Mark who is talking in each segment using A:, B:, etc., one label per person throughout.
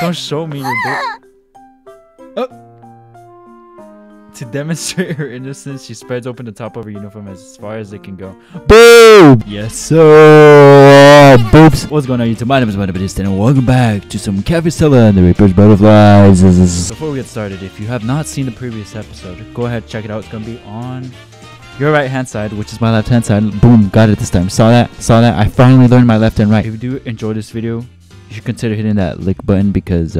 A: Don't show me your book. To demonstrate her innocence, she spreads open the top of her uniform as far as it can go. Boom! Yes, sir! Boobs! What's going on, YouTube? My name is VitaminDStain and welcome back to some Cafe Stella and the Reaper's Butterflies. Before we get started, if you have not seen the previous episode, go ahead, check it out. It's going to be on your right hand side, which is my left hand side. Boom, got it this time. Saw that? I finally learned my left and right. If you do enjoy this video, you should consider hitting that like button because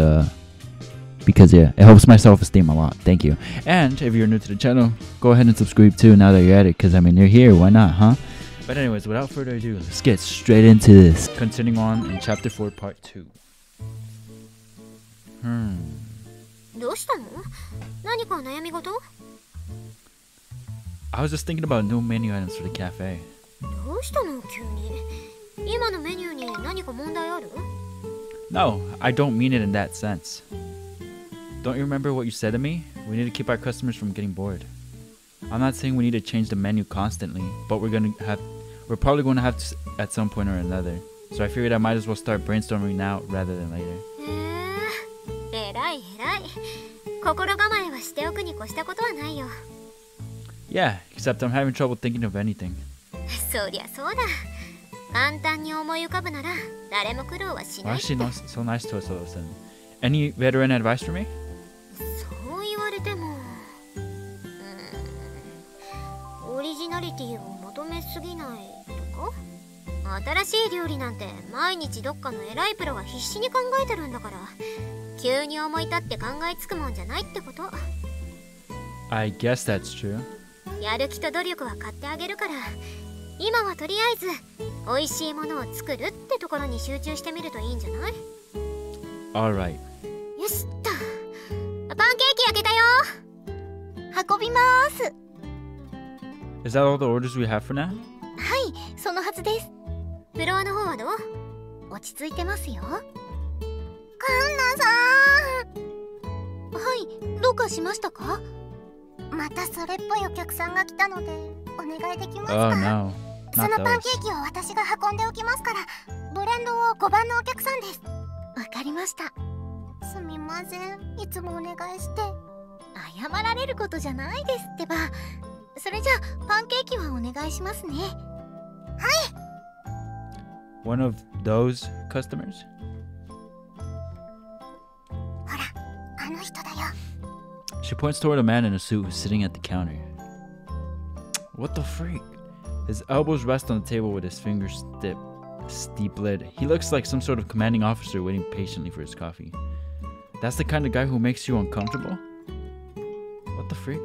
A: yeah, it helps my self-esteem a lot. Thank you. And if you're new to the channel, go ahead and subscribe too now that you're at it, because I mean, you're here, why not, huh? But anyways, without further ado, let's get straight into this. Continuing on in chapter 4 part 2. I was just thinking about new menu items for the cafe. No, I don't mean it in that sense. Don't you remember what you said to me? We need to keep our customers from getting bored. I'm not saying we need to change the menu constantly, but we're probably going to have to at some point or another. So I figured I might as well start brainstorming now rather than later. Yeah, except I'm having trouble thinking of anything. Why is she so nice to us all of a sudden? Any veteran advice for me? I guess that's true. Alright. Is that all the orders we have for now? Oh no. Not One of those customers? She points toward a man in a suit who's sitting at the counter. What the freak? His elbows rest on the table with his fingers steep-lid. He looks like some sort of commanding officer waiting patiently for his coffee. That's the kind of guy who makes you uncomfortable? What the freak?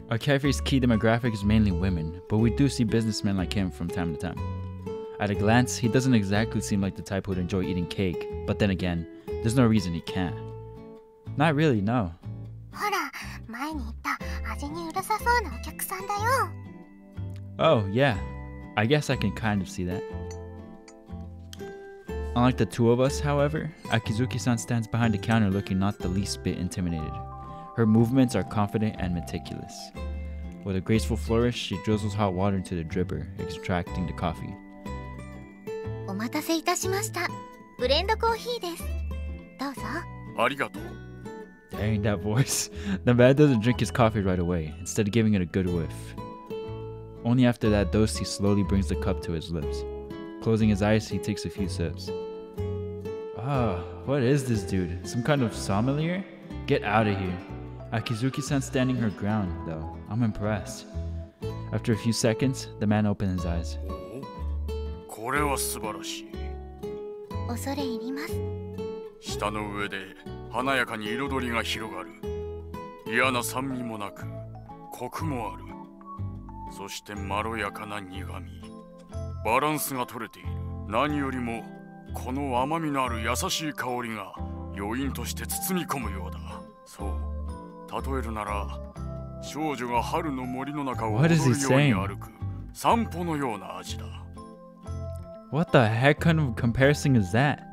A: Our cafe's key demographic is mainly women, but we do see businessmen like him from time to time. At a glance, he doesn't exactly seem like the type who would enjoy eating cake, but then again, there's no reason he can't. Not really, no. Oh, yeah. I guess I can kind of see that. Unlike the two of us, however, Akizuki-san stands behind the counter looking not the least bit intimidated. Her movements are confident and meticulous. With a graceful flourish, she drizzles hot water into the dripper, extracting the coffee. Dang, that voice. The man doesn't drink his coffee right away, instead of giving it a good whiff. Only after that dose, he slowly brings the cup to his lips. Closing his eyes, he takes a few sips. Ah, what is this dude? Some kind of sommelier? Get out of here. Akizuki-san standing her ground, though. I'm impressed. After a few seconds, the man opened his eyes. What is he saying? What the heck kind of comparison is that?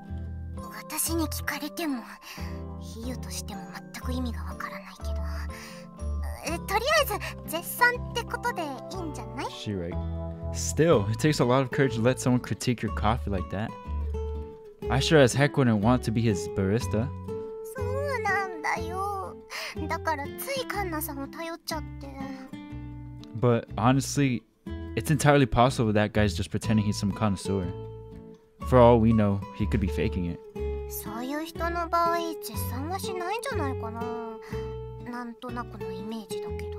B: とりあえず絶賛ってことでいいんじゃない？
A: She right. Still, it takes a lot of courage to let someone critique your coffee like that. I sure as heck wouldn't want to be his barista.
B: そうなんだよ。だからついカンナさんを頼っちゃって。
A: But honestly, it's entirely possible that guy's just pretending he's some connoisseur. For all we know, he could be faking it.
B: そういう人の場合、絶賛はしないんじゃないかな。なんとなくのイメージだけど。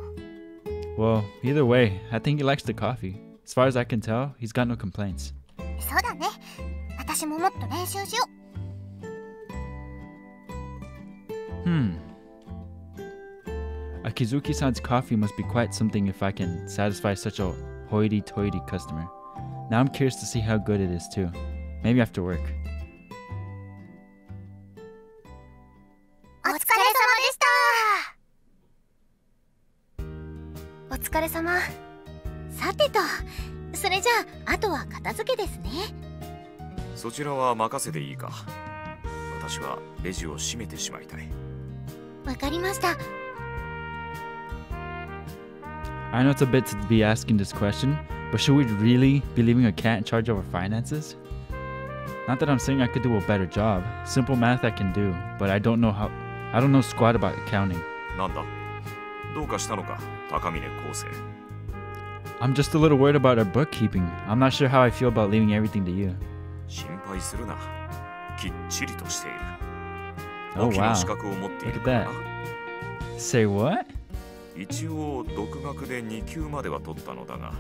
A: Well, either way, I think he likes the coffee. As far as I can tell, he's got no complaints.
B: そうだね。私ももっと練習しよう。
A: Akizuki-san's coffee must be quite something if I can satisfy such a hoity-toity customer. Now I'm curious to see how good it is too. Maybe after work.
B: お疲れ様でした。お疲れ様。さてと、それじゃあ、あとは片付けですね。
C: そちらは任せていいか。私はレジを閉めてしまいたい。
B: わかりました。
A: I know it's a bit to be asking this question, but should we really be leaving a cat in charge of our finances? Not that I'm saying I could do a better job. Simple math I can do, but I don't know squat about accounting.
C: なんだ？どうかしたのか、高峰康生。
A: I'm just a little worried about our bookkeeping. I'm not sure how I feel about leaving everything to you.
C: 心配するな。きっちりとしている。
A: Oh
C: 簿記の
A: wow.
C: 資格を持ってい
A: Look
C: る
A: at
C: からな。
A: that. Say what?
C: 一応独学で2級までは取ったのだが、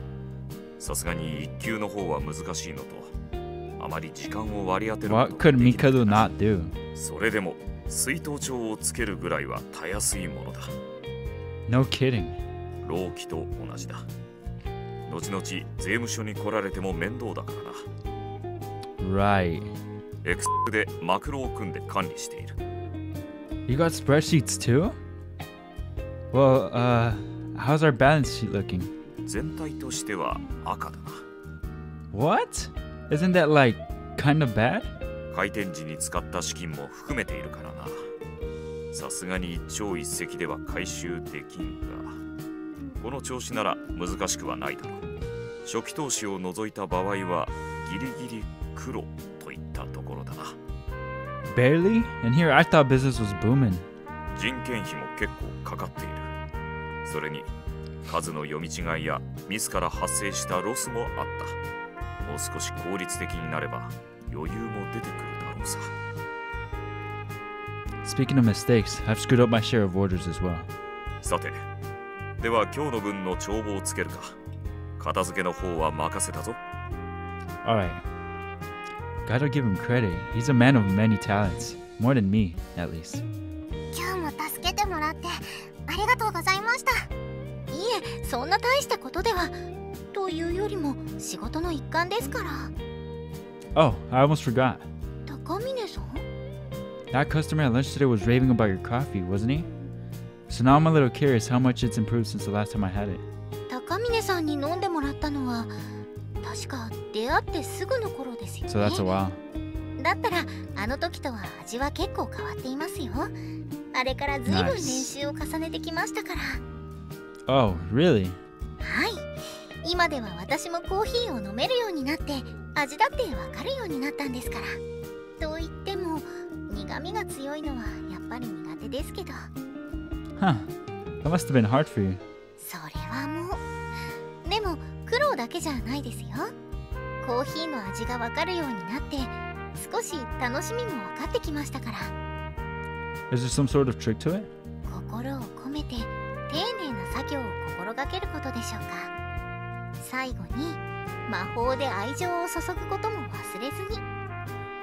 C: さすがに1級の方は難しいのと、あまり時間を割り当てること
A: What
C: が
A: could
C: できない。
A: Mikado not do?
C: それでも水頭帳をつけるぐらいはたやすいものだ。
A: No kidding.
C: 労基と同じだ。後々税務署に来られても面倒だからな。
A: Right.
C: X でマクロを組んで管理している。
A: You got spreadsheets too? Well, how's our balance sheet looking?
C: 全体としては赤だな。
A: What? Isn't that like kind of bad?
C: 開店時に使った資金も含めているからな。さすがに一朝一夕では回収できんが、この調子なら難しくはないだろう。初期投資を除いた場合はギリギリ黒といったところだな。
A: Barely? And here I thought business was booming.
C: 人件費も結構かかっている。それに数の読み違いやミスから発生したロスもあった。もう少し効率的になれば余裕も出てくるだろうさ。
A: Speaking of mistakes, I've screwed up my share of orders as well.
C: さて、では今日の分の帳簿をつけるか。片付けの方は任せたぞ。
A: Alright. Gotta give him credit. He's a man of many talents. More than me, at least.
B: 今日も助けてもらってありがとうございました。いえ、そんな大したことでは。というよりも仕事の一環ですから。
A: Oh, I almost forgot.
B: 高峰さん？
A: That customer at lunch today was raving about your coffee, wasn't he? So now I'm a little curious how much it's improved since the last time I had it.
B: 高峰さんに飲んでもらったのは確か出会ってすぐの頃ですよね。
A: So that's a while.
B: だったらあの時とは味は結構変わっていますよ。あれからずいぶん練習を重ねてきましたから。
A: Oh, really?
B: はい。今では私もコーヒーを飲めるようになって味だってわかるようになったんですから。と言っても苦味が強いのはやっぱり苦手ですけど。
A: Huh. That must have been hard for you.
B: それはもう。でも苦労だけじゃないですよ。コーヒーの味がわかるようになって少し楽しみも分かってきましたから。
A: Is there some sort of trick to it?
B: 心を込めて丁寧な作業を心がけることでしょうか。最後に魔法で愛情を注ぐことも忘れずに。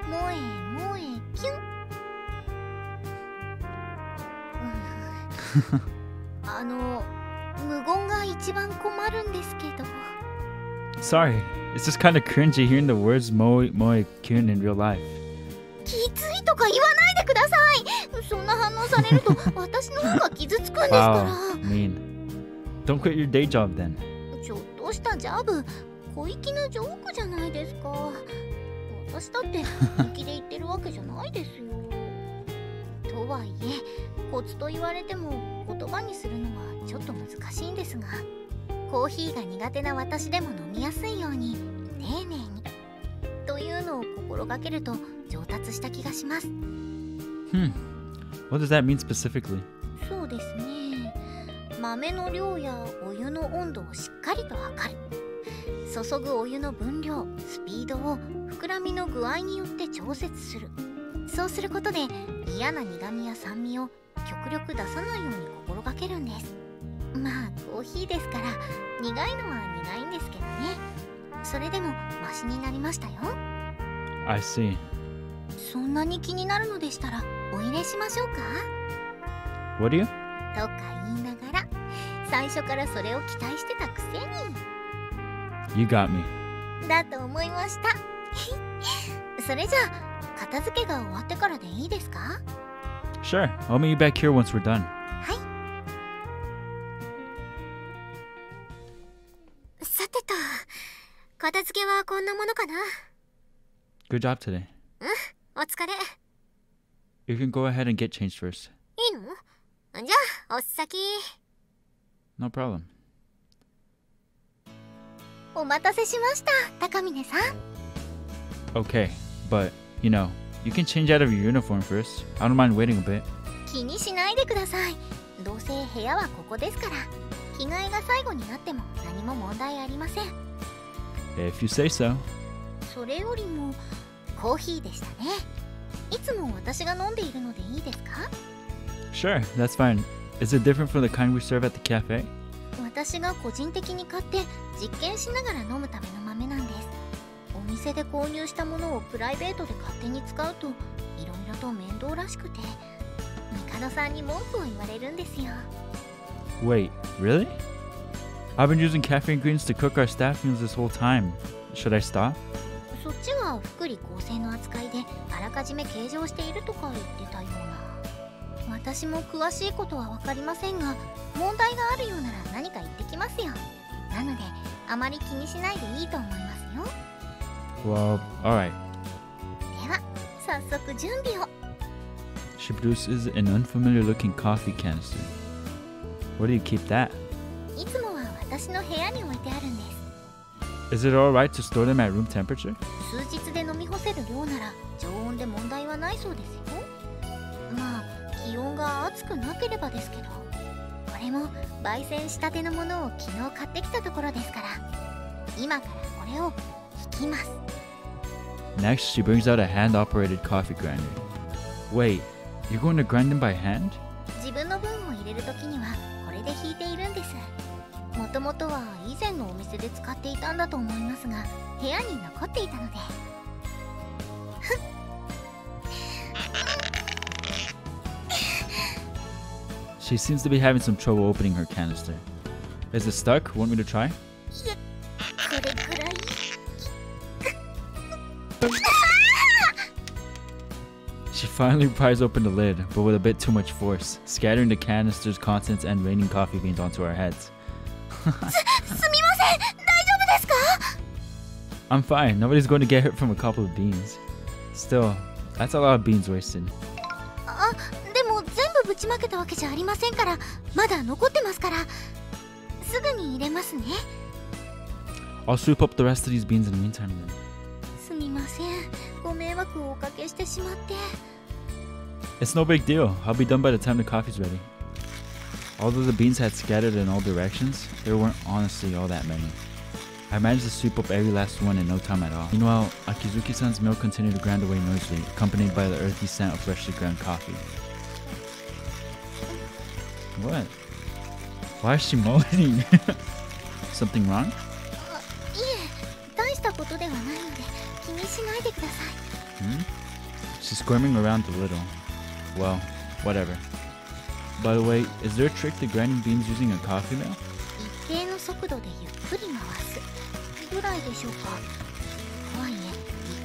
B: 萌え萌えキュン。無言が一番困るんですけど。
A: Sorry, it's just kind of cringy hearing the words Moe Kyun in real life.
B: きついとか言わないでください。そんな反応されると私の方が傷つくんですから。
A: Wow, mean. Don't quit your day job then.
B: ちょっとしたジャブ、小粋なジョークじゃないですか。私だって本気で言ってるわけじゃないですよ。ととはいえコツと言われても言葉にするのはちょっと難しいんですが、コーヒーが苦手な私でも飲みやすいように丁寧にというのを心がけると上達した気がします。
A: What does that mean specifically?
B: そうですね。豆の量やお湯の温度をしっかりと測る。注ぐお湯の分量、スピードを膨らみの具合によって調節する。そうすることで嫌な苦味や酸味を極力出さないように心がけるんです。まあコーヒーですから苦いのは苦いんですけどね。それでもマシになりましたよ。
A: I see.
B: そんなに気になるのでしたらお入れしましょうか。
A: What do you?
B: とか言いながら最初からそれを期待してたくせに。
A: You got me.
B: だと思いました。それじゃあ片付けが終わってからでいいですか？
A: Sure, I'll meet you back here once we're done.
B: はい。さてと、片付けはこんなものかな。
A: Good job today.
B: お疲れ。
A: You can go ahead and get changed first.
B: いいの？じゃあお先。
A: No problem.
B: お待たせしました、高峰さん。
A: Okay, but, you know, you can change out of your uniform first. I don't mind waiting a bit.
B: 気にしないでください。どうせ部屋はここですから。着替えが最後になっても何も問題ありません。
A: If you say so.
B: それよりもコーヒーでしたね。いつも私が飲んでいるのでいいですか？
A: Sure, that's fine. Is it different from the kind we serve at the cafe?
B: 私が個人的に買って実験しながら飲むための豆なんです。お店で購入したものをプライベートで勝手に使うといろいろと面倒らしくて、帝さんに文句を言われるんですよ。
A: Wait, really? I've been using cafe ingredients to cook our staff meals this whole time. Should I stop?
B: そっちは福利厚生の扱いであらかじめ計上しているとか言ってたような。私も詳しいことは分かりませんが、問題があるようなら何か言ってきますよ。なのであまり気にしないでいいと思いますよ。
A: Well, alright.
B: では早速準備を。
A: She produces an unfamiliar looking coffee canister. Where do you keep that?
B: いつもは私の部屋に置いてあるんです。
A: Is it alright to store them at room temperature?
B: 数日で飲み干せる量なら常温で問題はないそうですよ。まあ気温が暑くなければですけど、これも焙煎したてのものを昨日買ってきたところですから、今からこれを引きます。
A: Next, she brings out a hand-operated coffee grinder. Wait, you're going to grind them by hand?
B: 自分の分を入れるときにはこれで引いているんです。もともとは以前のお店で使っていたんだと思いますが、部屋に残っていたので。
A: She seems to be having some trouble opening her canister. Is it stuck? Want me to try?
B: いえ、これぐらい。
A: She finally pries open the lid, but with a bit too much force, scattering the canister's contents and raining coffee beans onto our heads.
B: すみません、大丈夫ですか？
A: I'm fine. Nobody's going to get hurt from a couple of beans. Still, that's a lot of beans wasted.
B: あ、でも全部ぶちまけたわけじゃありませんから、まだ残ってますから、すぐに入れますね。
A: I'll sweep up the rest of these beans in the meantime then.
B: すみません、ご迷惑をおかけしてしまって。
A: It's no big deal. I'll be done by the time the coffee's ready. Although the beans had scattered in all directions, there weren't honestly all that many. I managed to sweep up every last one in no time at all. Meanwhile, Akizuki-san's mill continued to grind away noisily, accompanied by the earthy scent of freshly ground coffee. What? Why is she moaning? Something wrong?
B: いえ、大したことではないので気にしないでください。
A: She's squirming around a little. Well, whatever. By the way, is there a trick to grinding beans using a coffee mill?
B: 一定の速度でゆっくり回すぐらいでしょうか。とはいえ、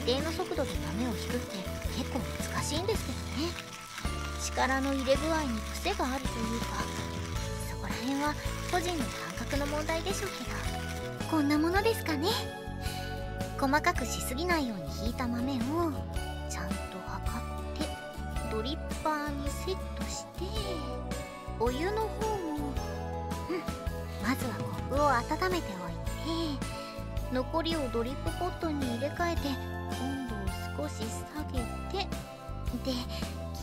B: 一定の速度で豆をひくって結構難しいんですけどね。力の入れ具合に癖があるというか、そこら辺は個人の感覚の問題でしょうけど、こんなものですかね。細かくしすぎないようにひいた豆をちゃんと測ってドリップパーにセットして、お湯の方も、まずはコップを温めておいて、残りをドリップポットに入れ替えて温度を少し下げて、で、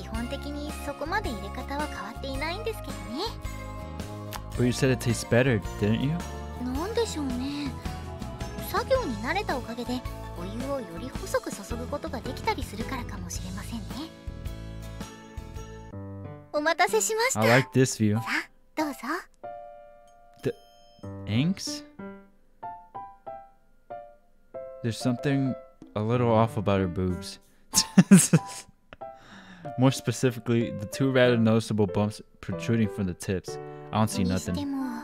B: 基本的にそこまで入れ方は変わっていないんですけどね。
A: But you said it tastes better, didn't you?
B: なんでしょうね。作業に慣れたおかげでお湯をより細く注ぐことができたりするからかもしれませんね。お待たせしました。
A: I like this view.
B: さあ、どうぞ。
A: The inks? There's something a little off about her boobs. More specifically, the two rather noticeable bumps protruding from the tips. I don't see
B: にして
A: nothing.
B: も、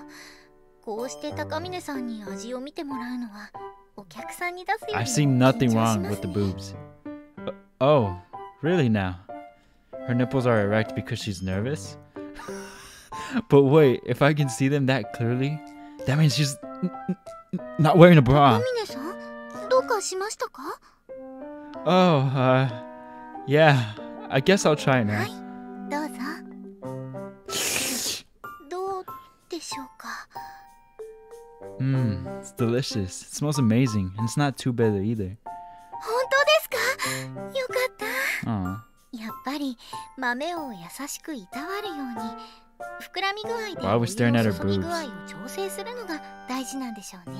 B: こうして高峰さんに味を見てもらうのはお客さんに出すよりも
A: I see nothing
B: 緊張し
A: wrong
B: ます
A: with the
B: ね。
A: boobs. Oh, really now? Her nipples are erect because she's nervous? But wait, if I can see them that clearly, that means she's not wearing a
B: 高
A: bra.
B: 峰さん、どうかしましたか？
A: Oh, yeah. I guess I'll try
B: は
A: now.
B: い、どうぞ。どうでしょうか？
A: It's delicious. It smells amazing, and it's not too bitter either.
B: 本当ですか？よかった。
A: Aw.
B: やっぱり豆を優しくいたわるように膨らみ具合で
A: Why are
B: お
A: we
B: 湯
A: staring at her
B: の注ぎ具合
A: boobs?
B: を調整するのが大事なんでしょうね。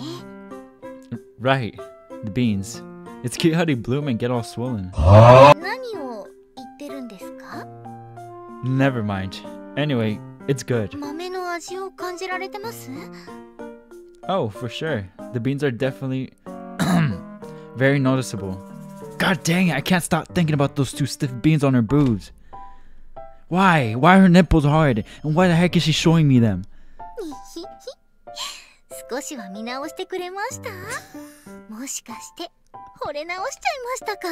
A: Right. The beans. It's cute how they bloom and get all swollen.
B: 何を言ってるんですか？
A: Never mind. Anyway, it's good.
B: 豆の味を感じられてます？
A: Oh, for sure. The beans are definitely very noticeable. God dang it, I can't stop thinking about those two stiff beans on her boobs. Why? Why are her nipples hard? And why the heck is she showing me them?
B: 少しは見直してくれました？もしかして惚れ直しちゃいましたか？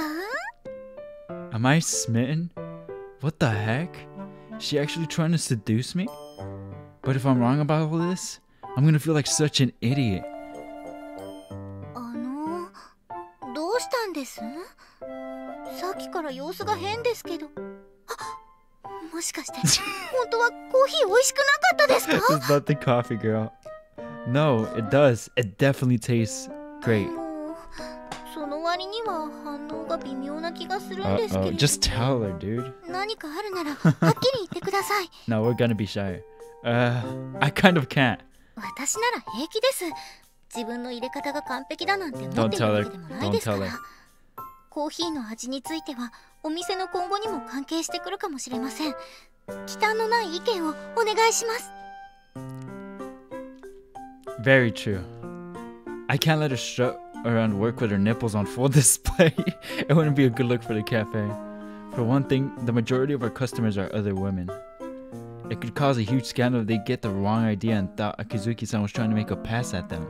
A: Am I smitten? What the heck? Is she actually trying to seduce me? But if I'm wrong about all this, I'm gonna feel like such an idiot.
B: どうしたんです？さっきから様子が変ですけど。あ、もしかして本当はコーヒー美味しくなかったですか？
A: It's not the coffee, girl. No, it does. It definitely tastes great.
B: その割には反応が微妙な気がするんですけ
A: Uh-oh.
B: れど。
A: Just tell her, dude.
B: 何かあるならはっきり言ってください。
A: No, we're gonna be shy. I kind of can't.
B: 私なら平気です。自分の入れ方が完璧だなんて思
A: Don't
B: っている
A: tell
B: わ
A: her.
B: けでもない
A: Don't
B: ですか
A: tell
B: ら
A: her.。
B: コーヒーの味についてはお店の今後にも関係してくるかもしれません。忌憚のない意見をお願いします。
A: Very true. I can't let her strut around work with her nipples on full display. It wouldn't be a good look for the cafe. For one thing, the majority of our customers are other women. It could cause a huge scandal if they get the wrong idea and thought Akizuki-san was trying to make a pass at them.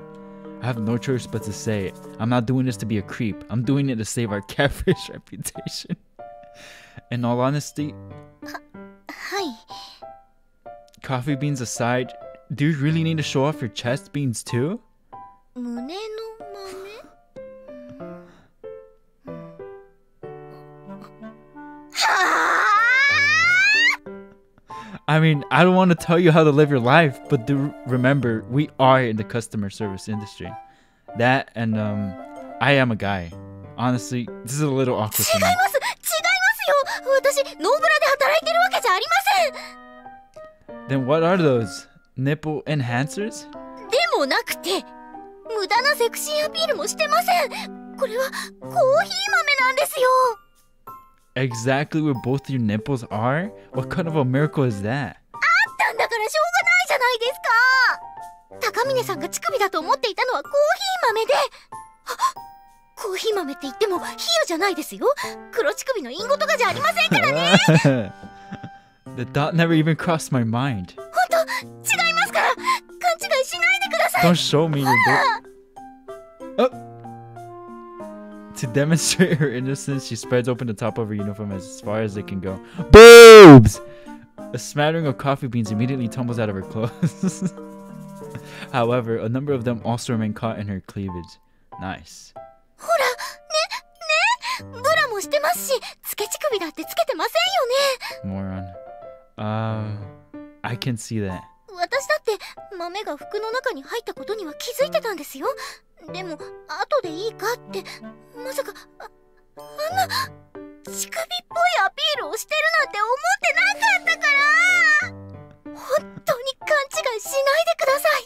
A: I have no choice but to say it. I'm not doing this to be a creep. I'm doing it to save our cafe's reputation. In all honesty,
B: はい。
A: coffee beans aside, do you really need to show off your chest beans too?
B: 胸の豆？
A: I mean, I don't want to tell you how to live your life, but do remember, we are in the customer service industry. That and I am a guy. Honestly, this is a little awkward
B: 違
A: for
B: い
A: me.
B: ますよ。私ノーブラで働いてるわけじゃありません。
A: Then what are those? Nipple enhancers?
B: でもなくて無駄なセクシーアピールもしてません。これはコーヒー豆なんですよ。
A: Exactly where both your nipples are? What kind of a miracle is that?
B: あったんだからしょうがないじゃないですか。高峰さんが乳首だと思っていたのはコーヒー豆で。コーヒー豆って言っても比喩じゃないですよ。黒乳首の隠語とかじゃありませんからね。
A: The thought never even crossed my mind.
B: 本当違いますから勘違いしないでください。
A: Don't show me your dick. To demonstrate her innocence, she spreads open the top of her uniform as far as it can go. Boobs! A smattering of coffee beans immediately tumbles out of her clothes. However, a number of them also remain caught in her cleavage. Nice.
B: ほらねブラももしてますし、つけ乳首だってつけてませんよね。
A: Moron. I can see that.
B: 私だって豆が服の中に入ったことには気づいてたんですよ。でも後でいいかって、まさかあんな乳首っぽいアピールをしてるなんて思ってなかったから、本当に勘違いしないでください。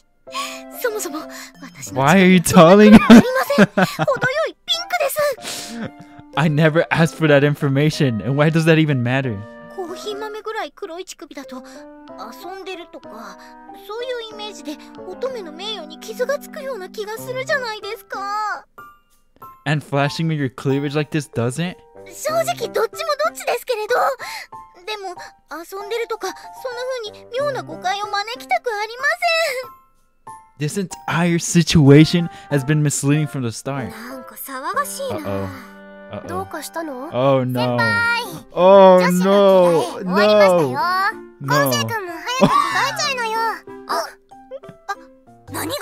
B: そもそも私の
A: Why are you telling me?
B: ありません。程よいピンクです。
A: I never asked for that information, and why does that even matter?
B: コーヒー豆ぐらい黒い乳首だと遊んでるとか、そういうイメージで乙女の名誉に傷がつくような気がするじゃないですか。
A: And flashing me your cleavage like this doesn't?
B: 正直どっちもどっちですけれど、でも遊んでるとかそんな風に妙な誤解を招きたくありま
A: This entire situation has been misleading from the
B: せ
A: start.
B: ん。なんか騒がしいな。どう
A: Uh-oh.
B: かしたの？
A: Oh
B: 先
A: no.
B: 輩、
A: Oh
B: 女子の着替え
A: no.
B: 終わりましたよ。
A: No.
B: 昴生君も早く着替えちゃいなよ。何事？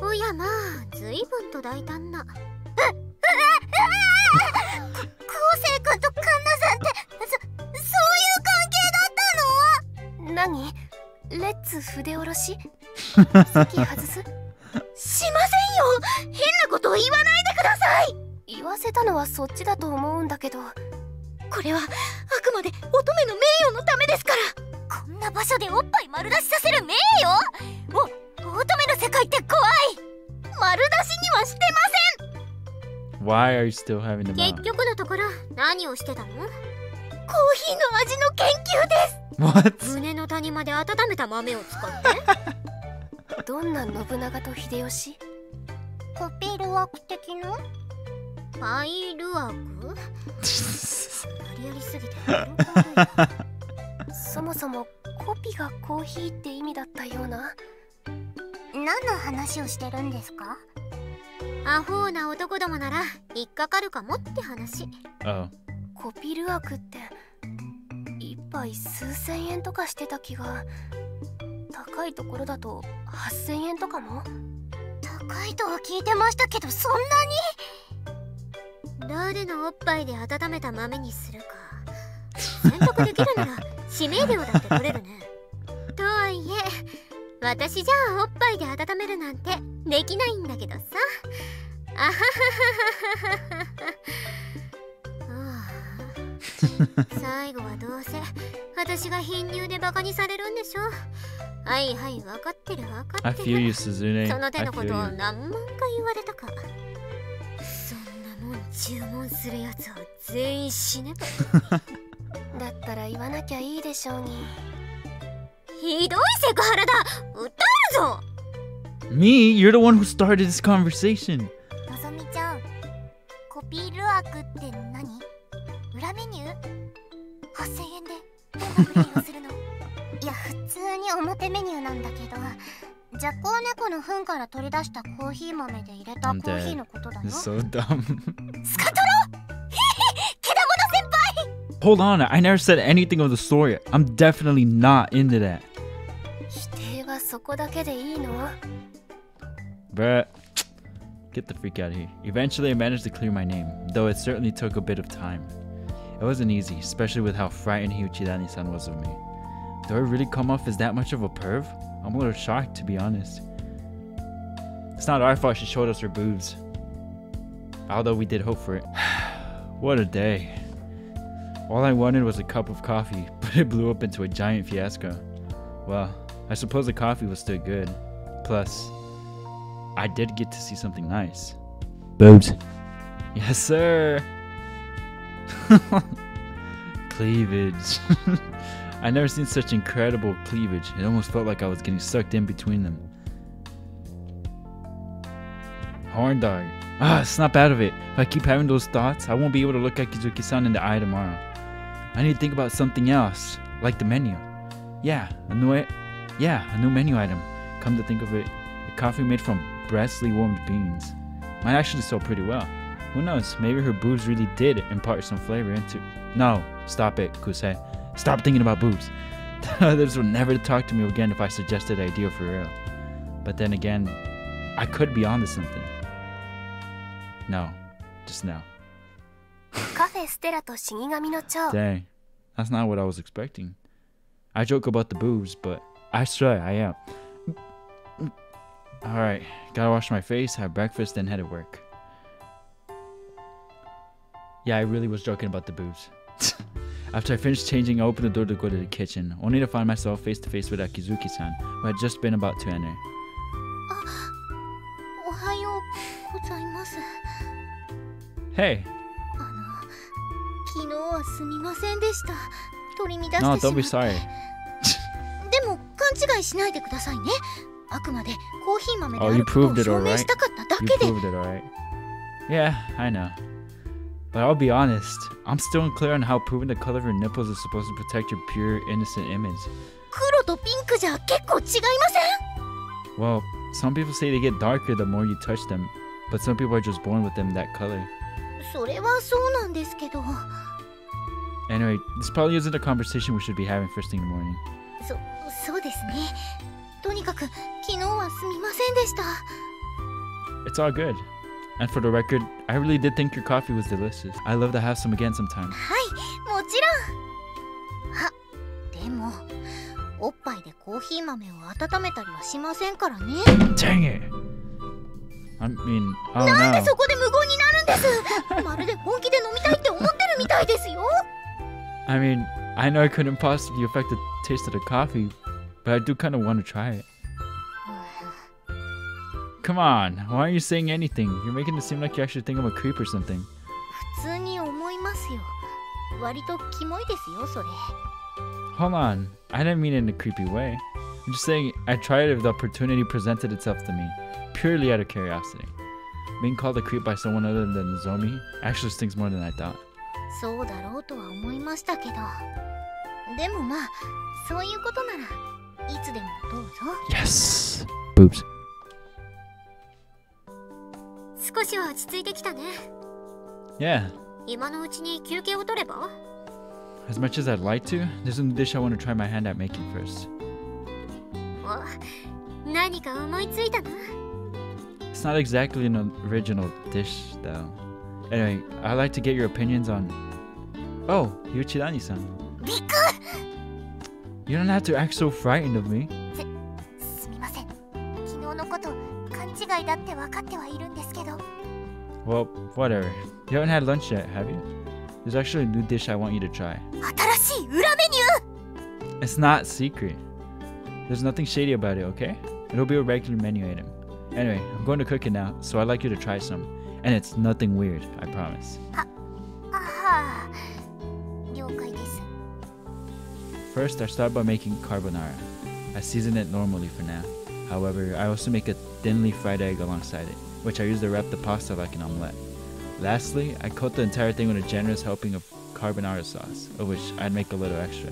B: おやまあ、ずいぶんと大胆な。昴生君とカンナさんってそういう関係だったの？何？レッツ筆下ろし？席外す？しませんよ。変なことを言わないでください。言わせたのはそっちだと思うんだけど、これはあくまで乙女の名誉のためですから。こんな場所でおっぱい丸出しさせる名誉？乙女の世界って怖い。丸出しにはしてません。
A: Why are you still having them
B: 結
A: out?
B: 局のところ何をしてたの？コーヒーの味の研究です。
A: What?
B: 胸の谷まで温めた豆を使ってどんな信長と秀吉？コピールワーク的な？パイルワーク？無理やりすぎてそもそもコピがコーヒーって意味だったような。何の話をしてるんですか？アホな男どもなら引っかかるかもって話。
A: Oh.
B: コピルワークって一杯数千円とかしてた気が。高いところだと8000円とかも。高いとは聞いてましたけど、そんなに？誰のおっぱいで温めた豆にするか選択できるなら指名料だって取れるね。とはいえ私じゃあおっぱいで温めるなんてできないんだけどさ。あははははは。最後はどうせ私が貧乳でバカにされるんでしょ。はいはい、分かってる分かってる。
A: I feel you, Suzune.
B: その
A: I
B: 手の
A: feel
B: ことを
A: you.
B: 何万回言われたか。そんなもん注文するやつは全員死ねば。だったら言わなきゃいいでしょうに。ひどいセクハラだ。訴えるぞ。
A: Me? You're the one who started this conversation.
B: のぞみちゃん、コピールアークって何？裏メニュー？8000円でどんなプレイをするの？いや、普通に表メニューなんだけど、ジャコウネコの糞から取り出したコーヒー豆で入れたコーヒーのことだよ。
A: This is so dumb.
B: スカトロケダモノ先輩。
A: Hold on, I never said anything of the story. I'm definitely not into that.
B: 否定はそこだけでいいの？
A: Bruh, get the freak out of here. Eventually I managed to clear my name, though it certainly took a bit of time. It wasn't easy, especially with how frightened Hyuchidani-san was of me. Do I really come off as that much of a perv? I'm a little shocked, to be honest. It's not our fault she showed us her boobs, although we did hope for it. What a day. All I wanted was a cup of coffee, but it blew up into a giant fiasco. Well, I suppose the coffee was still good. Plus, I did get to see something nice. Boobs. Yes, sir. Cleavage. I never seen such incredible cleavage. It almost felt like I was getting sucked in between them. Horn dog. Snap out of it. If I keep having those thoughts, I won't be able to look at Kizuki-san in the eye tomorrow. I need to think about something else, like the menu. Yeah, a new menu item. Come to think of it, a coffee made from freshly warmed beans. Might actually sell pretty well. Who knows, maybe her boobs really did impart some flavor into... No, stop it, Kusei. Stop thinking about boobs. Others would never talk to me again if I suggested the idea for real. But then again, I could be onto something. No, just no.
B: カフ
D: ぜステラと死神の蝶。
A: Dang, that's not what I was expecting. I joke about the boobs, but I swear I am. Alright, gotta wash my face, have breakfast, then head to work. Yeah, I really was joking about the boobs. After I finished changing, I opened the door to go to the kitchen, only to find myself face to face with Akizuki-san, who had just been about to enter.
B: おはようございます。
A: Hey!
B: 昨日はすみませんでした。取り乱してし
A: No,
B: まって。
A: don't be sorry.
B: でも勘違いしないでくださいね。あくまでコーヒー豆で
A: Oh,
B: あ
A: you
B: ることを
A: proved it
B: 証明
A: alright.
B: したかっただ
A: You
B: けで。
A: proved it alright. Yeah, I know. But I'll be honest, I'm still unclear on how proving the color of your nipples is supposed to protect your pure, innocent image.
B: 黒とピンクじゃ結構違いません？
A: Well, some people say they get darker the more you touch them, but some people are just born with them that color.
B: それはそうなんですけど。
A: Anyway, this probably isn't a conversation we should be having first thing in the morning.
B: そうですね。とにかく昨日はすみませんでした。
A: It's all good. And for the record, I really did think your coffee was delicious. I'd love to have some again sometime.
B: はい、もちろん。でも、おっぱいでコーヒー豆を温めたりはしませんからね。
A: Dang it! I mean, oh
B: なんで
A: no.
B: そこで無言になるんです。まるで本気で飲みたいって思ってるみたいですよ。
A: I mean, I know I couldn't possibly affect the taste of the coffee, but I do kind of want to try it. Come on, why aren't you saying anything? You're making it seem like you actually think I'm a creep or something.
B: 普通に思いますよ。割とキモいですよ、それ。
A: Hold on, I didn't mean it in a creepy way. I'm just saying I tried it if the opportunity presented itself to me, purely out of curiosity. Being called a creep by someone other than Nozomi actually stings more than I thought.
B: そうだろうとは思いましたけど。でもまあ、そういうことならいつでもどうぞ。
A: Yes! Boobs.
D: 少しは落ち着いてきたね。
A: Yeah.
D: 今のうちに休憩を取れば？
A: As much as I'd like to, there's a new dish I want to try my hand at making first.
D: お、何か思いついたな。
A: It's not exactly an original dish, though. Anyway, I'd like to get your opinions on... Oh, Yuchidani-san.
B: びっく
A: You don't have to act so frightened of me.
B: すみません。昨日のこと勘違いだって分かってはいるんですけど。
A: Well, whatever. You haven't had lunch yet, have you? There's actually a new dish I want you to try.
B: 新しい裏メニュー。
A: It's not secret. There's nothing shady about it, okay? It'll be a regular menu item. Anyway, I'm going to cook it now, so I'd like you to try some. And it's nothing weird, I promise.
B: はあ、了解です。
A: First, I start by making carbonara. I season it normally for now. However, I also make a thinly fried egg alongside it, which I use to wrap the pasta like an omelette. Lastly, I coat the entire thing with a generous helping of carbonara sauce, of which I'd make a little extra.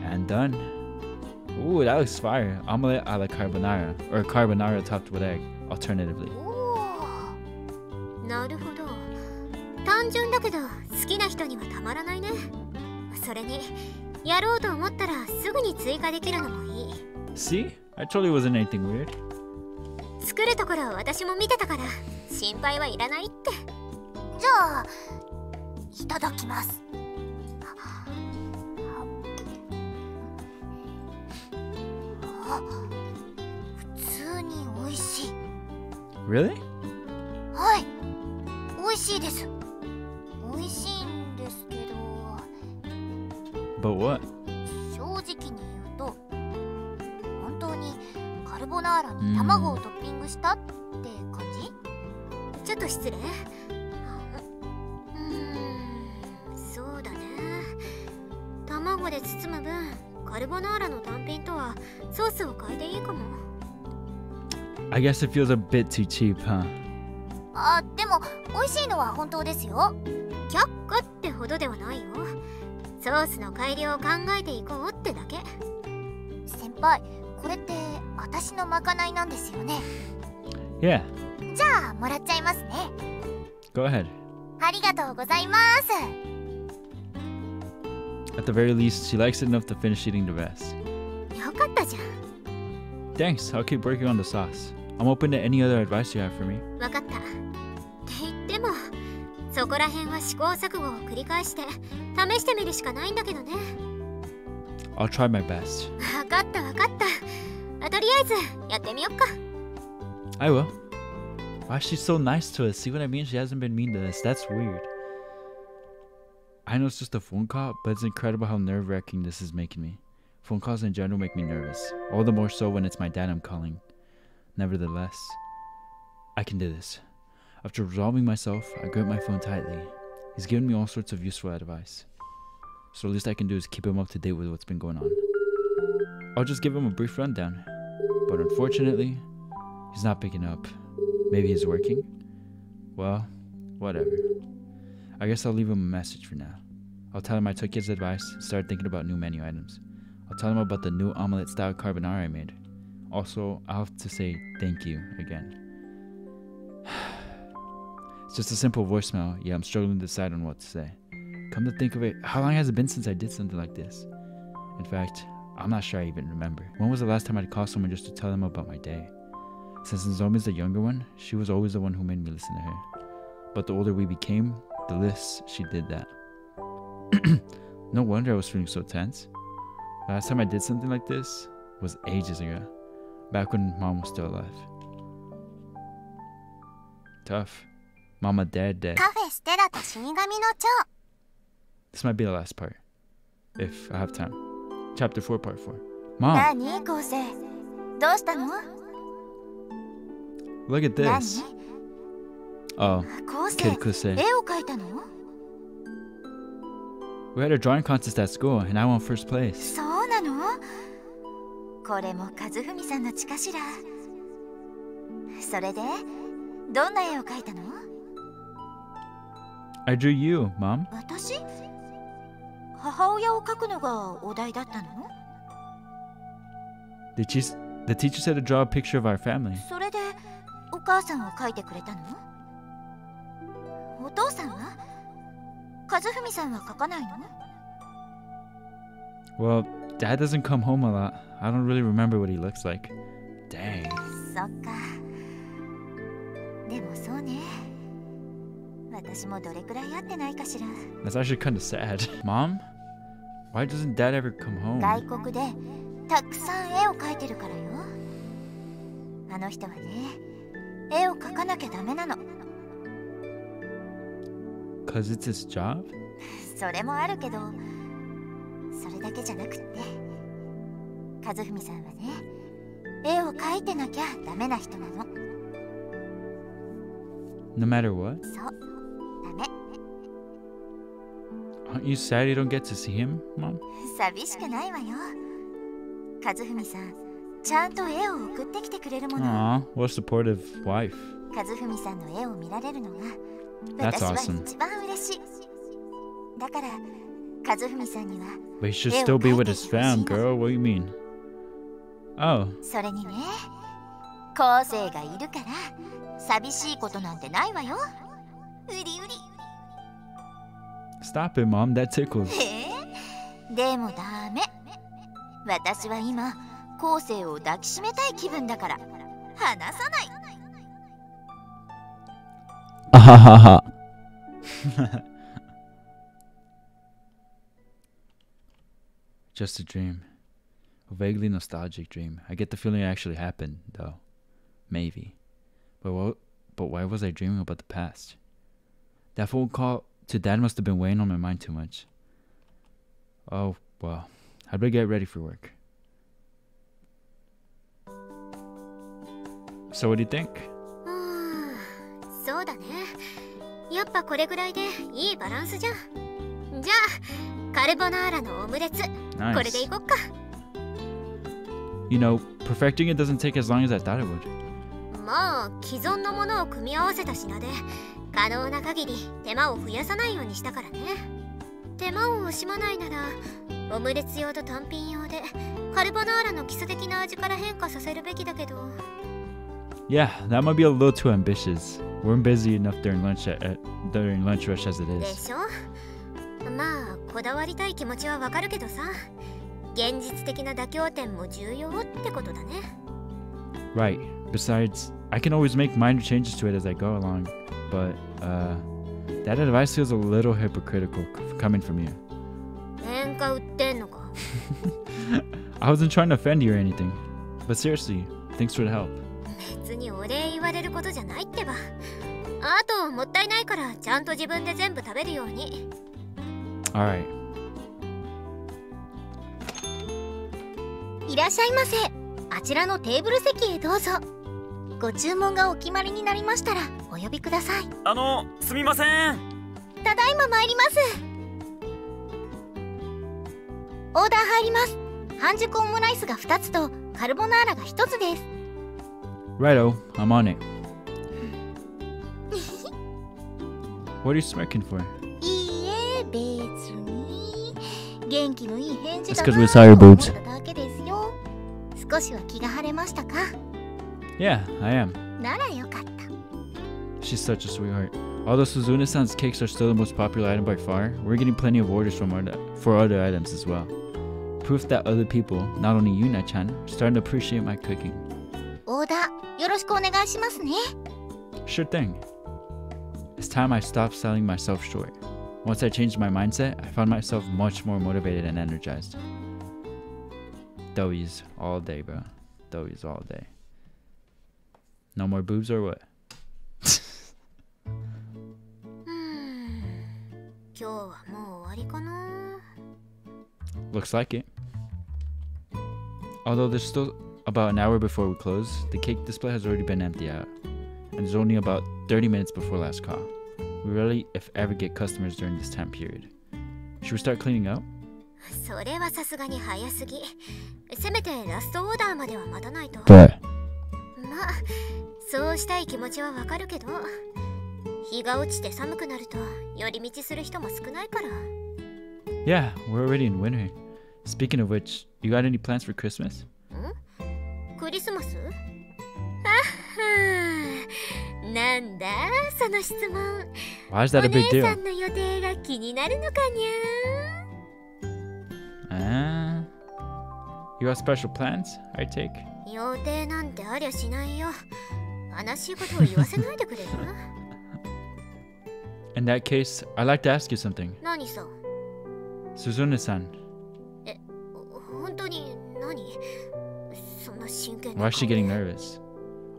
A: And done. Ooh, that looks fire. Omelette a la carbonara, or carbonara topped with egg, alternatively.
D: なるほど。単純だけど好きな人にはたまらないね。それにやろうと思ったらすぐに追加できるのもいい。
A: See? I told you it wasn't anything weird.
D: 作るところは私も見てたから心配はいらないって。
B: じゃあ、いただきます。普通に美味しい。
A: Really?
B: はい、美味しいです。美味しいんですけど、
A: But what?
B: 正直に言うと、本当にカルボナーラに卵をトッピングしたって感じ？
D: ちょっと失礼。そうだね。卵で包む分カルボナーラの単品とはソースを変えていいかも。
A: I guess it feels a bit too cheap, huh?
B: あ、でも美味しいのは本当ですよ。
D: 却下ってほどではないよ。ソースの改良を考えていこうってだけ。
B: 先輩、これって私のまかないなんですよね。
A: Yeah.
B: じゃあもらっちゃいますね。
A: Go ahead.
B: ありがとうございます。
A: At the very least, she likes it enough to finish eating the rest.
D: よかったじゃん。
A: Thanks, I'll keep working on the sauce. I'm open to any other advice you have for me.
D: わかった。って言ってもそそこら辺は試行錯誤を繰り返して試してみるしかないんだけどね。
A: I'll try my best.
D: 分かった分かった。とりあえずやってみよっか。
A: I will. Why she's so nice to us? See what I mean? She hasn't been mean to us. That's weird. I know it's just a phone call, but it's incredible how nerve-wracking this is making me. Phone calls in general make me nervous. All the more so when it's my dad I'm calling. Nevertheless, I can do this. After resolving myself, I grip my phone tightly. He's given me all sorts of useful advice. So the least I can do is keep him up to date with what's been going on. I'll just give him a brief rundown. But unfortunately, he's not picking up. Maybe he's working? Well, whatever. I guess I'll leave him a message for now. I'll tell him I took his advice and started thinking about new menu items. I'll tell him about the new omelette style carbonara I made. Also, I'll have to say thank you again. It's just a simple voicemail, yeah, I'm struggling to decide on what to say. Come to think of it, how long has it been since I did something like this? In fact, I'm not sure I even remember. When was the last time I'd call someone just to tell them about my day? Since Nozomi's the younger one, she was always the one who made me listen to her. But the older we became, the less she did that. No wonder I was feeling so tense. Last time I did something like this was ages ago. Back when Mom was still alive. Tough. Mama dead.
B: カフェステラと死神の蝶。
A: This might be the last part. If I have time. Chapter 4, part 4. Mom!
B: 何昴生、どうしたの？
A: Look at this. Oh,
B: 昴生、
A: Kid Kusei.
B: 絵を描いたの？
A: We had a drawing contest at school and I won first place.
B: そうなの？これも和文さんの血かしら。それでどんな絵を描いたの？
A: I drew you, Mom.
B: 私？母親を描くのがお題だったの？
A: The teacher said to draw a picture of our family.
B: それでお母さんを描いてくれたの？お父さんは？和文さんは描かないの？
A: Well, Dad doesn't come home a lot. I don't really remember what he looks like. Dang.
B: そっか。でもそうね。私もどれくらい会ってないかしら。
A: That's actually kind of sad. Mom? Why doesn't Dad ever come home?
B: 外国でたくさん絵を描いてるからよ。あの人はね、絵を描かなきゃダメなの。
A: Cause it's his job?
B: それもあるけど、それだけじゃなくって、和文さんはね、絵を描いてなきゃダメな人なの。
A: No matter what?
B: そう、ダメ。
A: Aren't you sad you don't get to see him, Mom?
B: 寂しくないわよ。和文さん、ちゃんと絵を送ってきてくれるもの。
A: Aw, what a supportive wife.
B: 和文さんの絵を見られるのが
A: That's
B: 私は
A: awesome.
B: 一番嬉しい。だから和文さんには
A: But he should still be with his fam, girl. What do you mean? Oh.
B: それにね、昴生がいるから寂しいことなんてないわよ。うりうり。
A: Stop it, Mom. That tickles.
B: でもダメ。私は今昴生を抱きしめたい気分だから離さない。
A: Ahahaha. Just a dream. A vaguely nostalgic dream. I get the feeling it actually happened, though. Maybe. But why was I dreaming about the past? That phone call to Dad must have been weighing on my mind too much. Oh, well. I'd better get ready for work. So what do you think?
D: そうだね。やっぱこれぐらいでいいバランスじゃん。じゃあカルボナーラのオムレツ、
A: Nice.
D: これでいこっか。
A: You know, perfecting it doesn't take as long as I thought it would.
D: まあ既存のものを組み合わせた品で可能な限り手間を増やさないようにしたからね。手間を惜しまないならオムレツ用と単品用でカルボナーラの基礎的な味から変化させるべきだけど。
A: Yeah, that might be a little too ambitious. We're busy enough during lunch rush as it
D: で
A: is.
D: しょ。まあこだわりたい気持ちはわかるけどさ、現実的な妥協点も重要ってことだね。
A: Right. Besides, I can always make minor changes to it as I go along. But, That advice feels a little hypocritical coming from you.
D: 喧嘩売ってんのか。
A: I wasn't trying to offend you or anything. But seriously, thanks for the help.
D: 別にお礼言われることじゃないってば。あともったいないからちゃんと自分で全部食べるように。
A: Alright.
B: いらっしゃいませ。あちらのテーブル席へどうぞ。ご注文がお決まりになりましたらお呼びください。
C: すみません。
B: ただいま参ります。オーダー入ります。半熟オムライスが2つとカルボナーラが1つです。
A: Righto, I'm on it. What are you smirking for?
B: いいえ、別に。元気のいい返事だ
A: That's 'cause
B: な
A: we saw your
B: と思
A: boobs.
B: っただけですよ。少しは気が晴れましたか？
A: Yeah, I am.
B: ならよかった。
A: She's such a sweetheart. Although Suzune-san's cakes are still the most popular item by far, we're getting plenty of orders for other items as well. Proof that other people, not only you, Na-chan, are starting to appreciate my cooking.
B: オーダーよろしくお願いしますね。
A: Sure thing. It's time I stopped selling myself short. Once I changed my mindset, I found myself much more motivated and energized. W's all day, bro. W's all day. No more boobs or what?
D: 今日はもう終わりかな。
A: Looks like it. Although there's still about an hour before we close, the cake display has already been emptied out. And there's only about 30 minutes before last call. We rarely, if ever, get customers during this time period. Should we start cleaning up?
D: それはさすがに早すぎ。せめてラストオーダーまでは待たないと。
A: But
D: まあ、そうしたい気持ちはわかるけど、日が落ちて寒くなると寄り道する人も少ないから。
A: yeah, we're already in winter. Speaking of which, you got any plans for Christmas?
D: クリスマス？あはなんだその質問。
A: Why is that a big
D: お姉
A: deal?
D: さんの予定が気になるのかにゃ。
A: You have special plans, I take?
D: 予定なんてありゃしないよ。悲しいことを言わせないでくれる？
A: In that case, I'd like to ask you something.
D: 何さ？
A: Suzune-san,
D: 本当に何？そんな真剣
A: why
D: な
A: is she getting nervous?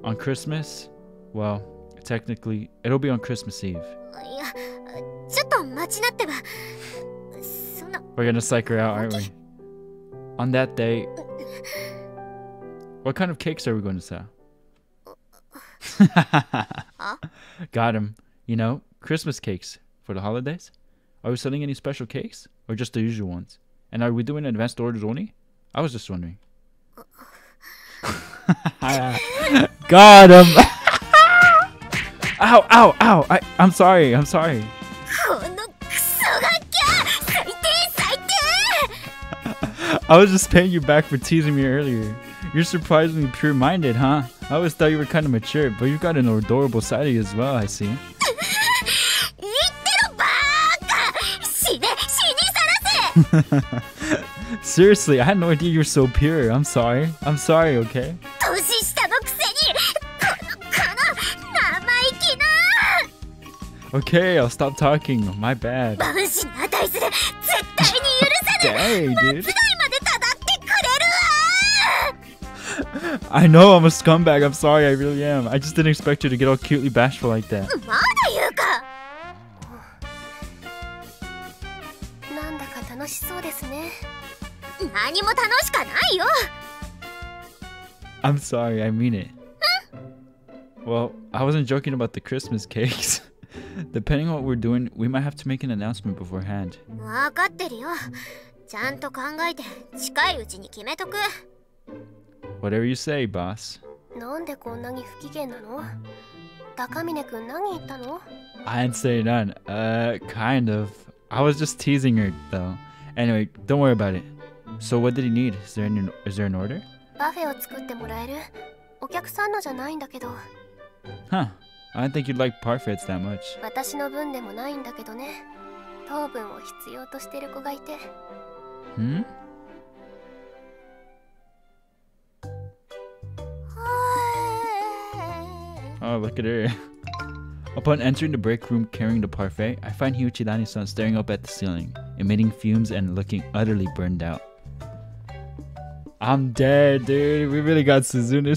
A: On Christmas? Well, technically, it'll be on Christmas Eve.
D: いや、ちょっと待ちなってば。そんな。
A: We're gonna psych her out, aren't we? On that day, what kind of cakes are we going to sell? Got him. You know, Christmas cakes for the holidays. Are we selling any special cakes or just the usual ones? And are we doing advanced orders only? I was just wondering. Got him. Ow, ow, ow. I'm sorry. I'm sorry.
D: このクソガキャ！最低最低！
A: I was just paying you back for teasing me earlier. You're surprisingly pure-minded, huh? I always thought you were kind of mature, but you've got an adorable side of you as well, I see.
D: 言ってろバーカ！死にさらせ！
A: Seriously, I had no idea you were so pure. I'm sorry. I'm sorry, okay?
D: 年下のくせにこの生意気な！
A: Okay, I'll stop talking. My bad.
D: 万死に値する！絶対に許さない！
A: Dang,
D: 間違い
A: dude.
D: までただってくれるわ！
A: I know I'm a scumbag. I'm sorry, I really am. I just didn't expect you to get all cutely bashful like that.
D: まだ言うか！
E: なんだか楽しそうですね。
D: 何も楽しかないよ！
A: I'm sorry, I mean it. Well, I wasn't joking about the Christmas cakes. Depending on what we're doing, we might have to make an announcement beforehand.
D: わかってるよ。ちゃんと考えて近いうちに決めとく。
A: Whatever you say, boss.
E: なんでこんなに不機嫌なの？高峰くん何言ったの？
A: I didn't say none. Kind of. I was just teasing her, though. Anyway, don't worry about it. So what did he need? Is there an order?
E: パフェを作ってもらえる？お客さんのじゃないんだけど。
A: Huh. I didn't think you'd like parfaits that much.
E: 私の分でもないんだけどね。糖分を必要としてる子がいて。
A: Hmm? Oh, look at her. Upon entering the break room carrying the parfait, I find Hyuchidani-san staring up at the ceiling, emitting fumes and looking utterly burned out. I'm dead, dude. We really got Suzune.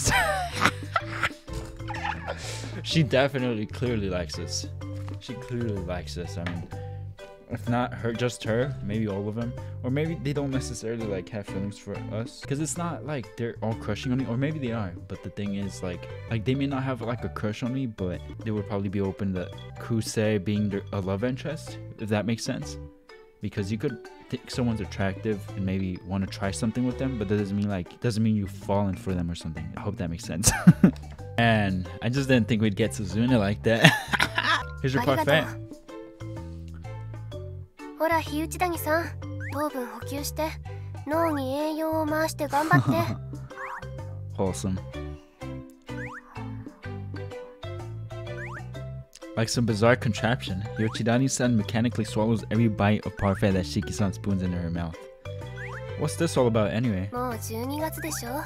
A: She definitely clearly likes this. She clearly likes this. I mean, if not her, just her, maybe all of them, or maybe they don't necessarily like have feelings for us, because it's not like they're all crushing on me, or maybe they are, but the thing is like they may not have like a crush on me, but they would probably be open to Kusei being a love interest, if that makes sense. Because you could think someone's attractive and maybe want to try something with them, but that doesn't mean you've fallen for them or something. I hope that makes sense. And I just didn't think we'd get Suzune like that. Here's your parfait.
E: ほら、日内谷さん、糖分補給して、脳に栄養を回して頑張って。
A: Wholesome. Like some bizarre contraption, Yoshidani-san mechanically swallows every bite of parfait that Shiki-san spoons into her mouth. What's this all about anyway?
E: もう12月でしょ。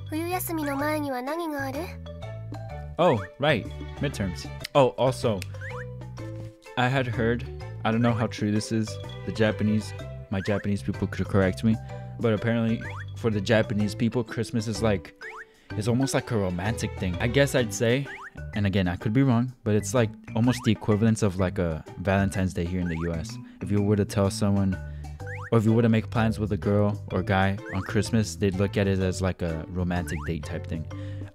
E: 冬休みの前には何がある？
A: Oh, right. Midterms. Oh, also, I had heard, I don't know how true this is, my Japanese people could correct me, but apparently for the Japanese people, Christmas is almost like a romantic thing. I guess I'd say, and again, I could be wrong, but it's like almost the equivalence of like a Valentine's Day here in the US. If you were to tell someone, or if you were to make plans with a girl or guy on Christmas, they'd look at it as like a romantic date type thing.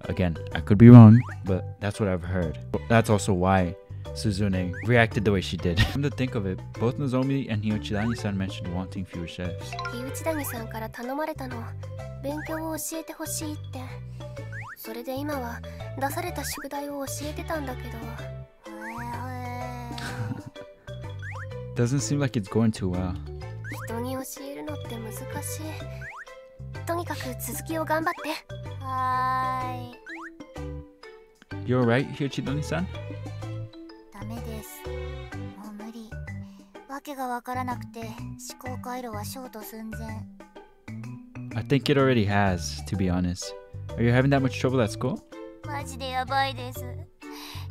A: Again, I could be wrong, but that's what I've heard. That's also why Suzune reacted the way she did. Come to think of it, both Nozomi and Hyuchidani-san mentioned wanting fewer chefs.
E: 日内谷さんから頼まれたの、勉強を教えてほしいって。それで今は出された宿題を教えてたんだけど。
A: Doesn't seem like it's going too well.
E: 人に教えるのって難しい。とにかく続きを頑張って。
A: You're right, Hyuchidani-san?
B: ダメです。もう無理。わけがわからなくて思考回路はショート寸前。
A: I think it already has, to be honest. Are you having that much trouble at school?
B: マジでやばいです。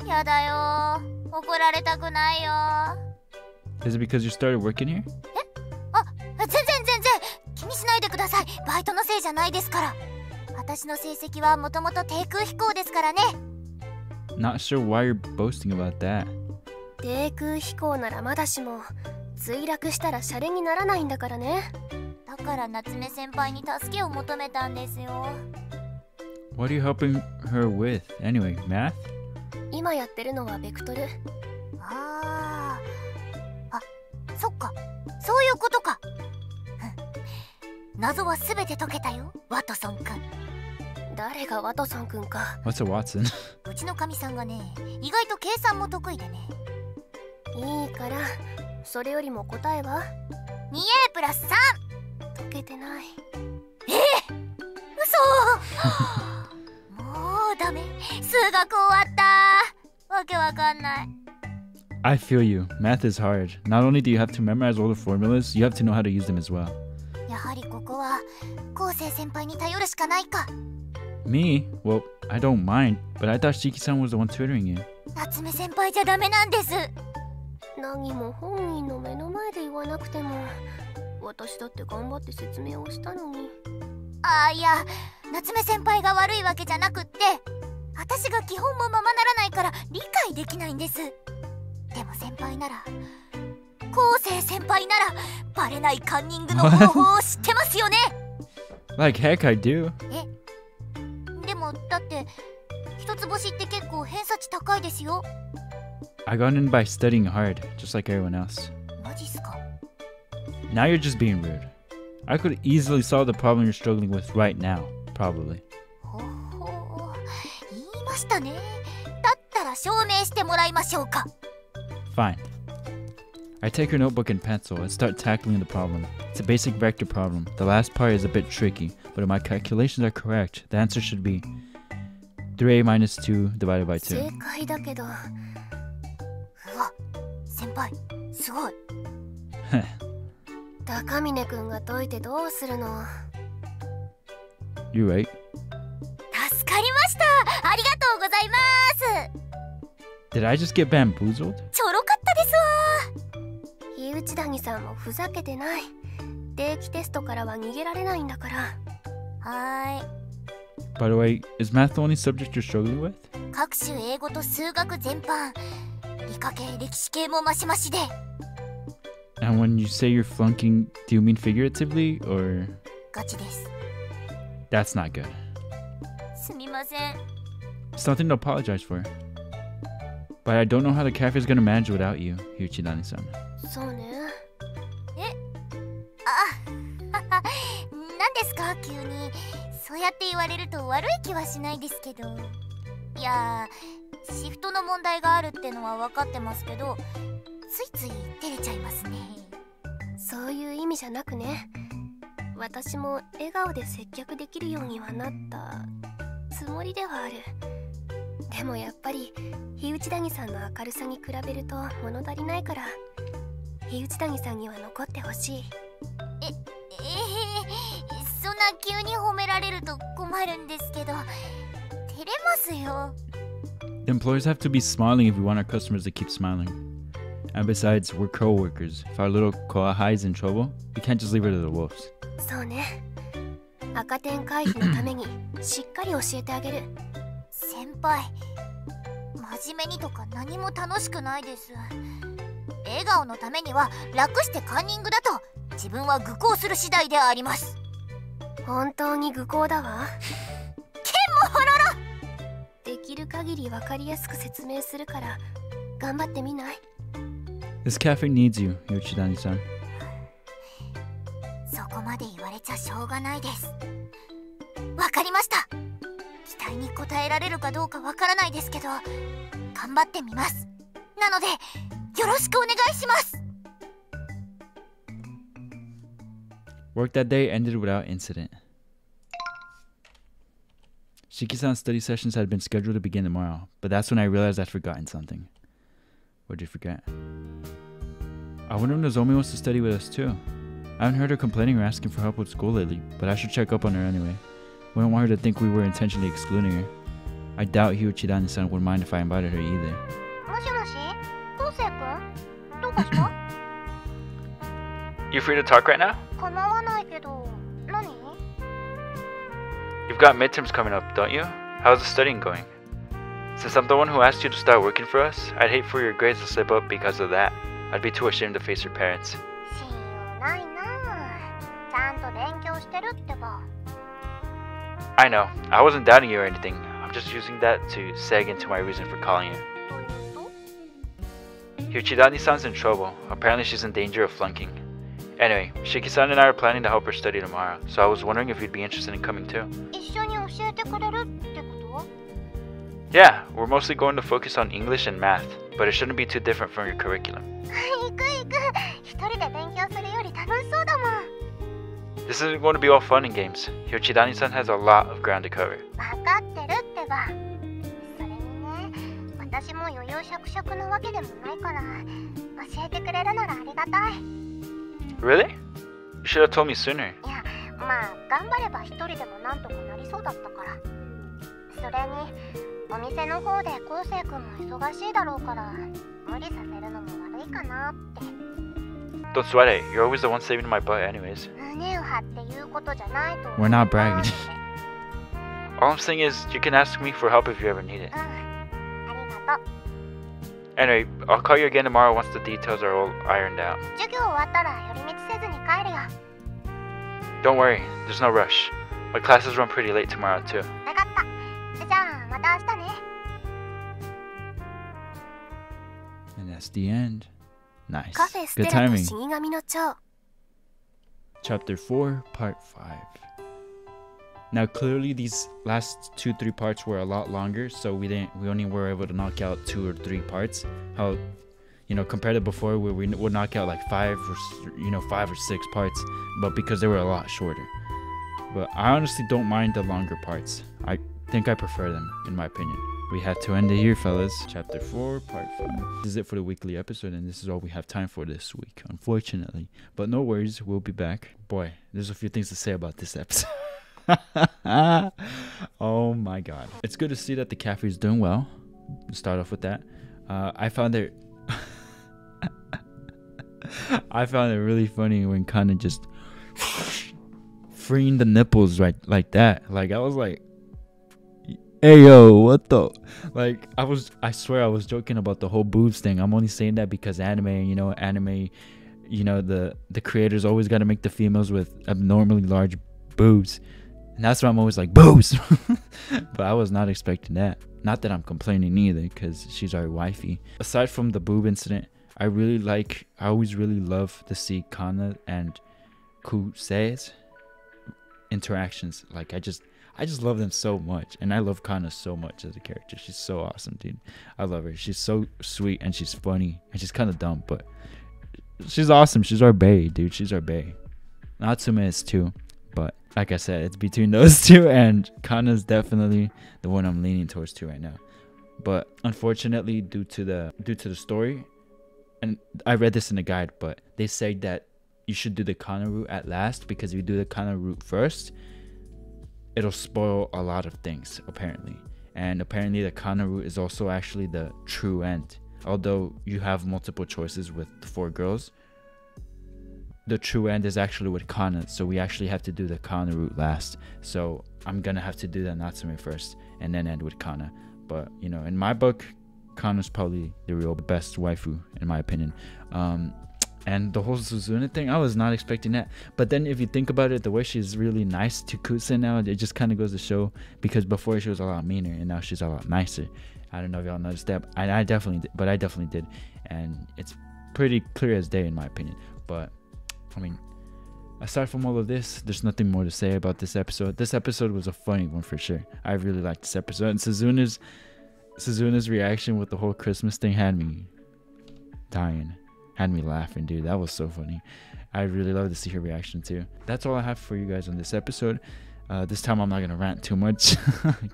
B: やだよ。怒られたくないよ。
A: Is it because you started working here?
B: 全然気にしないでください。バイトのせいじゃないですから。私の成績はもともと低空飛行ですからね。
A: Not sure why you're boasting about that.
E: 低空飛行ならまだしも、墜落したらシャレにならないんだからね。
B: だから夏目先輩に助けを求めたんですよ。
A: What are you helping her with? Anyway, math?
E: 今やってるのはベクトル。
B: そっか、そういうことか。謎はすべて解けたよ、ワトソンくん。
E: 誰がワトソンくんか。
A: What's a Watson?
B: うちのかみさんがね、意外と計算も得意でね。
E: いいから、それよりも答えは
B: 2A プラス3。
E: 解けてない。
B: 嘘もうダメ、数学終わった。わけわかんない。
A: I feel you. Math is hard. Not only do you have to memorize all the formulas, you have to know how to use them as well.
B: やはりここは昴生先輩に頼るしかないか。
A: Me? Well, I don't mind, but I thought Shiki-san was the one tutoring you.
B: 夏目先輩じゃダメなんです。
E: 何も本人の目の前で言わなくても、私だって頑張って説明をしたのに。
B: いや、夏目先輩が悪いわけじゃなくって、私が基本もままならないから理解できないんです。でも先輩なら、昴生先輩ならバレないカンニングの方法を知ってますよね。
A: Like heck I do.
B: でもだって一つ星って結構偏差値高いですよ。
A: I got in by studying hard, just like everyone else.
B: マジっすか。
A: Now you're just being rude. I could easily solve the problem you're struggling with right now, probably.
B: ほほ、言いましたね。だったら証明してもらいましょうか。
A: Fine. I take her notebook and pencil and start tackling the problem. It's a basic vector problem. The last part is a bit tricky, but if my calculations are correct, the answer should be 3a minus 2 divided by 2.
E: 正解だけど。
B: うわ、先輩、すごい。
E: 高峰くんが解いてどうするの？
A: You're right.
B: 助かりました。ありがとうございます。
A: Did I just get bamboozled?
D: ちょろかったですわ。
E: 火内谷さんもふざけてない。定期テストからは逃げられないんだから。
D: はーい。
A: By the way, is math the only subject you're struggling with?
D: 各種英語と数学全般、理科系歴史系もマシマシで。
A: And when you say you're flunking, do you mean figuratively or?
D: ガチです。
A: That's not good.
D: すみません。
A: It's nothing to apologize for. But I don't know how the cafe is gonna manage without you, Hyuchidani-san.
E: そうね。
D: 何ですか急に。そうやって言われると悪い気はしないですけど。いやー、シフトの問題があるってのは分かってますけど、ついつい照れちゃいますね。
E: そういう意味じゃなくね。私も笑顔で接客できるようにはなったつもりではある。でもやっぱり火内谷さんの明るさに比べると物足りないから、火内谷さんには残ってほしい。
D: そんな急に褒められると困るんですけど、照れますよ。
A: The employees have to be smiling if we want our customers to keep smiling. And besides, we're co-workers. If our little koahai is in trouble, we can't just leave her to the wolves.
E: そうね。赤点回避のためにしっかり教えてあげる。
D: 先輩、真面目にとか何も楽しくないです。笑顔のためには楽してカンニングだと自分は愚行する次第であります。
E: 本当に愚行だわ。
D: 剣もほろろ。
E: できる限り分かりやすく説明するから頑張ってみない？
A: This cafe needs you, Hyuchidani-san.
D: そこまで言われちゃしょうがないです。わかりました。期待に応えられるかどうかわからないですけど、頑張ってみます。なのでよろしくお願いします。
A: Work that day ended without incident. Shiki-san's study sessions had been scheduled to begin tomorrow, but that's when I realized I'd forgotten something. What did you forget? I wonder if Nozomi wants to study with us too. I haven't heard her complaining or asking for help with school lately, but I should check up on her anyway. We don't want her to think we were intentionally excluding her. I doubt Hyuchidani-san would mind if I invited her either.
B: もしもし、昴生君、どうかした？
A: You free to talk right now?
B: 構わないけど、何？
A: You've got midterms coming up, don't you? How's the studying going? Since I'm the one who asked you to start working for us, I'd hate for your grades to slip up because of that. I'd be too ashamed to face your parents.
B: 信用ないなあ。ちゃんと勉強してるってば。
A: I know. I wasn't doubting you or anything. I'm just using that to seg into my reason for calling you.
B: というと？
A: Hyuchidani-san's in trouble. Apparently she's in danger of flunking. Anyway, Shiki-san and I are planning to help her study tomorrow, so I was wondering if you'd be interested in coming too.
B: 一緒に教えてくれるってこと？
A: Yeah, we're mostly going to focus on English and math, but it shouldn't be too different from your curriculum.
B: 行く行く。一人で勉強するより楽しそうだもん。
A: This isn't going to be all fun and games. Hyuchidani-san has a lot of ground to cover.
B: 分かってるってば。それにね、私も余裕しゃくしゃくなわけでもないから、教えてくれるならありがたい。
A: Really? You should have told me sooner.
B: いや、まあ頑張れば一人でもなんとかなりそうだったから。それにお店の方で昴生君も忙しいだろうから、無理させるのも悪いかなって。
A: Don't sweat it. You're always the one saving my butt anyways.
B: 胸を張って言うことじゃないと思う。
A: We're not bragging. All I'm saying is you can ask me for help if you ever need it.
B: ありがとう。
A: Anyway, I'll call you again tomorrow once the details are all ironed out.
B: 授業終わったら寄り道せずに帰るよ。
A: Don't worry, there's no rush. My classes run pretty late tomorrow too.
B: わかった。じゃあまた明日ね。
A: And that's the end. Nice.
E: カフェステ
A: Good
E: ラと
A: timing.
E: 死神の蝶。
A: Chapter 4, Part 5. Now clearly these last 2-3 parts were a lot longer, so we only were able to knock out 2 or 3 parts. How, compared to before where we would knock out like 5 or 6 parts, but because they were a lot shorter. But I honestly don't mind the longer parts. I think I prefer them, in my opinion. We had to end it here, fellas. Chapter 4, Part 5. This is it for the weekly episode, and this is all we have time for this week, unfortunately. But no worries, we'll be back. Boy, there's a few things to say about this episode. Oh my god. It's good to see that the cafe is doing well. Let's start off with that. I found it I found it really funny when Kanna just freeing the nipples right like that. Like I was like, hey yo, what the, like I swear I was joking about the whole boobs thing. I'm only saying that because anime, the creators always got to make the females with abnormally large boobs, and that's why I'm always like boobs. But I was not expecting that. Not that I'm complaining either, because she's our wifey. Aside from the boob incident, I always really love to see Kanna and Kusei's interactions. Like I just love them so much, and I love Kanna so much as a character. She's so awesome, dude. I love her. She's so sweet, and she's funny, and she's kind of dumb, but she's awesome. She's our bae, dude. She's our bae. Natsume is too, but like I said, it's between those two, and Kanna's definitely the one I'm leaning towards too right now. But unfortunately, due to the story, and I read this in the guide, but they say that you should do the Kanna route at last, because if you do the Kanna route first, it'll spoil a lot of things, apparently. And apparently the Kanna route is also actually the true end. Although you have multiple choices with the 4 girls, the true end is actually with Kanna, so we actually have to do the Kanna route last. So I'm gonna have to do the Natsume first and then end with Kanna. But in my book, Kanna's probably the real best waifu in my opinion. And the whole Suzune thing, I was not expecting that. But then if you think about it, the way she's really nice to Kuse now, it just kind of goes to show, because before she was a lot meaner and now she's a lot nicer. I don't know if y'all noticed that. I definitely did, but I definitely did. And it's pretty clear as day in my opinion. But I mean, aside from all of this, there's nothing more to say about this episode. This episode was a funny one for sure. I really liked this episode. And Suzune's reaction with the whole Christmas thing had me dying. Had me laughing, dude. That was so funny. I really love to see her reaction too. That's all I have for you guys on this episode. This time I'm not gonna rant too much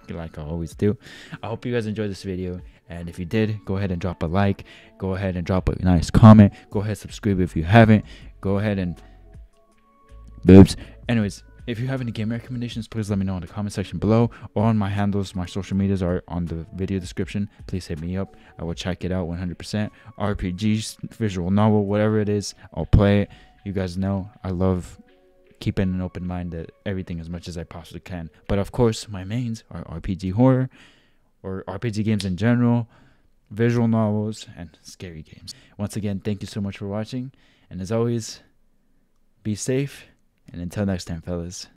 A: like I always do. I hope you guys enjoyed this video, and if you did, go ahead and drop a like, go ahead and drop a nice comment, go ahead and subscribe if you haven't, go ahead and boobs. Anyways, if you have any game recommendations, please let me know in the comment section below, or on my handles. My social medias are on the video description. Please hit me up. I will check it out 100%. RPGs, visual novel, whatever it is, I'll play it. You guys know I love keeping an open mind at everything as much as I possibly can. But of course, my mains are RPG horror, or RPG games in general, visual novels, and scary games. Once again, thank you so much for watching. And as always, be safe. And until next time, fellas.